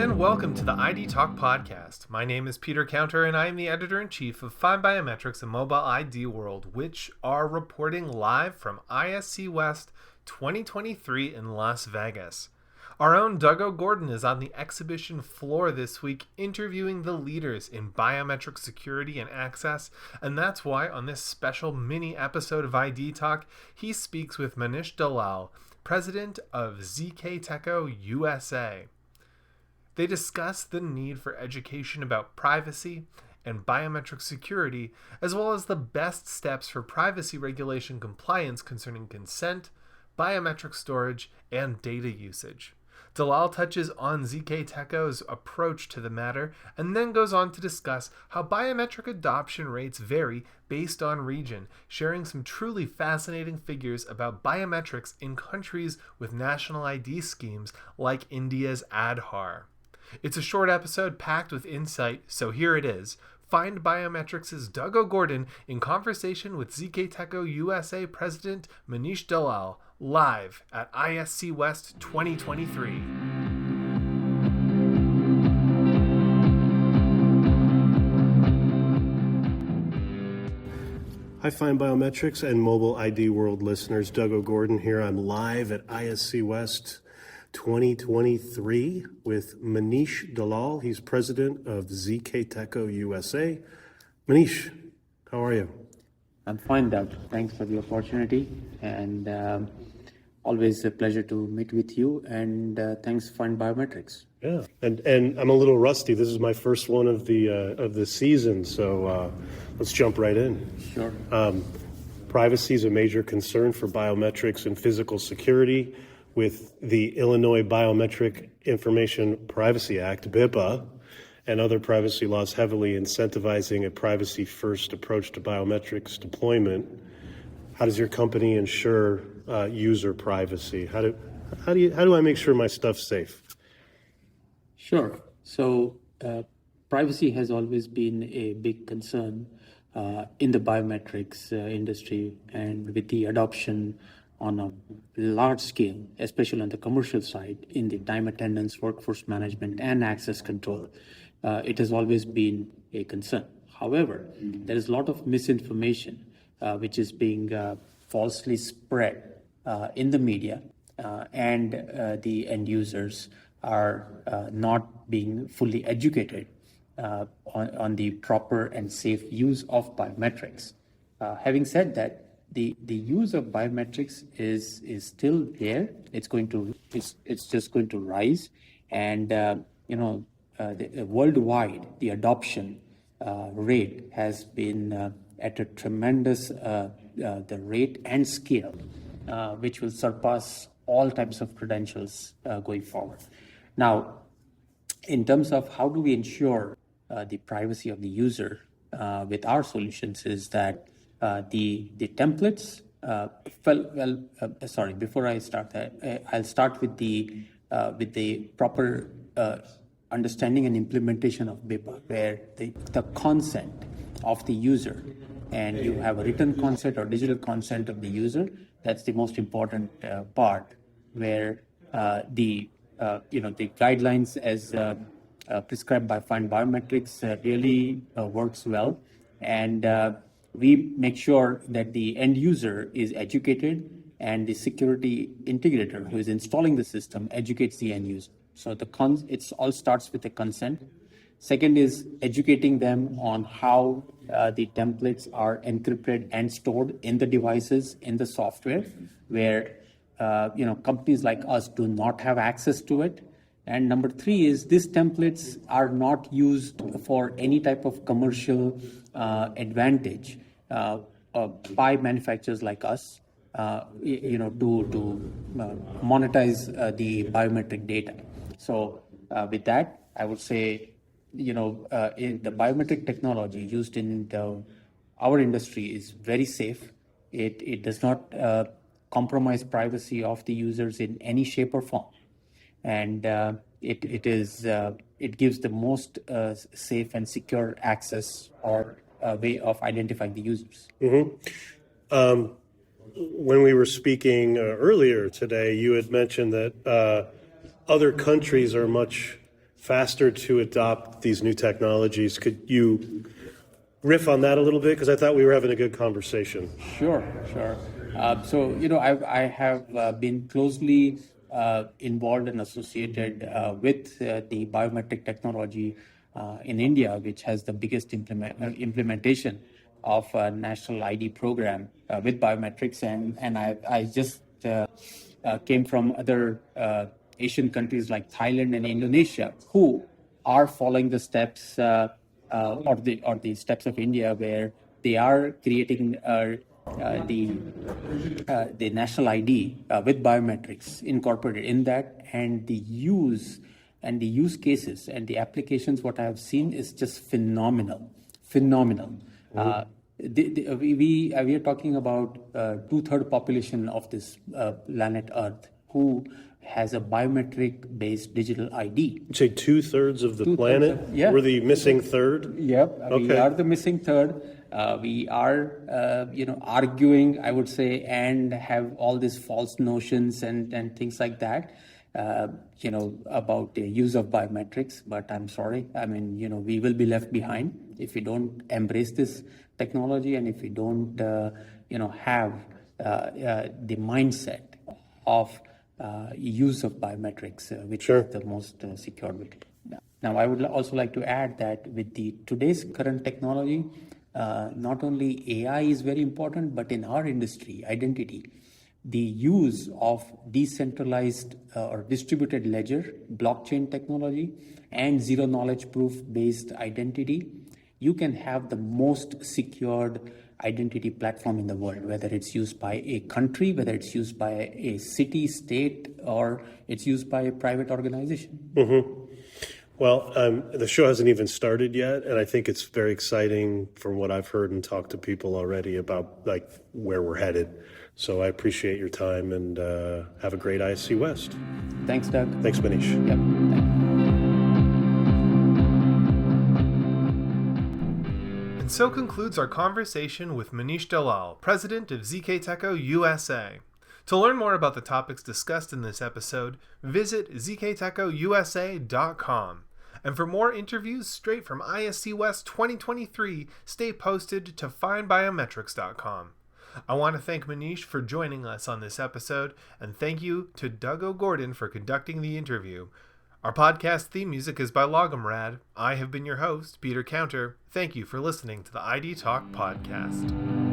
and welcome to the ID Talk podcast. My name is Peter Counter, and I am the editor-in-chief of FindBiometircs and Mobile ID World, which are reporting live from ISC West 2023 in Las Vegas. Our own Doug OGorden is on the exhibition floor this week interviewing the leaders in biometric security and access, and that's why on this special mini episode of ID Talk, he speaks with Manish Dalal, president of ZKTeco USA. They discuss the need for education about privacy and biometric security, as well as the best steps for privacy regulation compliance concerning consent, biometric storage, and data usage. Dalal touches on ZKTeco's approach to the matter and then goes on to discuss how biometric adoption rates vary based on region, sharing some truly fascinating figures about biometrics in countries with national ID schemes like India's Aadhaar. It's a short episode packed with insight, so here it is. FindBiometircs' Doug OGorden in conversation with ZKTeco USA President Manish Dalal, live at ISC West 2023. Hi, FindBiometircs and Mobile ID World listeners. Doug OGorden here. I'm live at ISC West 2023 with Manish Dalal. He's president of ZKTeco USA. Manish, how are you? I'm fine, Doug. Thanks for the opportunity, and always a pleasure to meet with you. And thanks, FindBiometircs. Yeah, and I'm a little rusty. This is my first one of the season, so let's jump right in. Sure. Privacy is a major concern for biometrics and physical security. With the Illinois Biometric Information Privacy Act, BIPA, and other privacy laws heavily incentivizing a privacy-first approach to biometrics deployment, how does your company ensure user privacy? How do I make sure my stuff's safe? Sure. So privacy has always been a big concern in the biometrics industry, and with the adoption on a large scale, especially on the commercial side, in the time attendance, workforce management, and access control, it has always been a concern. However, there is a lot of misinformation which is being falsely spread in the media, and the end users are not being fully educated on the proper and safe use of biometrics. Having said that, the use of biometrics is still there. It's just going to rise, and worldwide the adoption rate has been at a tremendous the rate and scale, which will surpass all types of credentials going forward. Now, in terms of how do we ensure the privacy of the user with our solutions, is that the templates. Before I start that, I'll start with the proper understanding and implementation of BIPA, where the consent of the user, and you have a written consent or digital consent of the user. That's the most important part, where the guidelines as prescribed by FindBiometircs really works well, and we make sure that the end user is educated, and the security integrator who is installing the system educates the end user. So it all starts with the consent. Second is educating them on how the templates are encrypted and stored in the devices, in the software, where companies like us do not have access to it. And number three is these templates are not used for any type of commercial advantage by manufacturers like us, to monetize the biometric data. So with that, I would say, in the biometric technology used in our industry is very safe. It does not compromise privacy of the users in any shape or form, and it gives the most safe and secure access or way of identifying the users. Mm-hmm. When we were speaking earlier today, you had mentioned that other countries are much faster to adopt these new technologies. Could you riff on that a little bit? Because I thought we were having a good conversation. Sure. So, I have been closely involved and associated with the biometric technology in India, which has the biggest implementation of a national ID program with biometrics. And I just came from other Asian countries like Thailand and Indonesia, who are following the steps or the steps of India, where they are creating the national ID with biometrics incorporated in that, and the use cases and the applications. What I have seen is just phenomenal. Mm-hmm. We are talking about 2/3 population of this planet Earth who has a biometric-based digital ID. You say 2/3 of the planet? Yeah. We're the missing third? Yep. Okay. We are the missing third. We are, arguing, I would say, and have all these false notions and things like that, about the use of biometrics. But I'm sorry. I mean, we will be left behind if we don't embrace this technology, and if we don't, have the mindset of use of biometrics, which Sure. is the most secure way. Now, I would also like to add that with today's current technology, not only AI is very important, but in our industry, identity, the use of decentralized or distributed ledger, blockchain technology, and zero knowledge proof based identity, you can have the most secured identity platform in the world, whether it's used by a country, whether it's used by a city, state, or it's used by a private organization. Mm-hmm. Well, the show hasn't even started yet, and I think it's very exciting from what I've heard and talked to people already about like where we're headed. So I appreciate your time, and have a great ISC West. Thanks, Doug. Thanks, Manish. Yep. And so concludes our conversation with Manish Dalal, president of ZKTeco USA. To learn more about the topics discussed in this episode, visit ZKTecoUSA.com. And for more interviews straight from ISC West 2023, stay posted to FindBiometrics.com. I want to thank Manish for joining us on this episode, and thank you to Doug OGorden for conducting the interview. Our podcast theme music is by Logomrad. I have been your host, Peter Counter. Thank you for listening to the ID Talk podcast.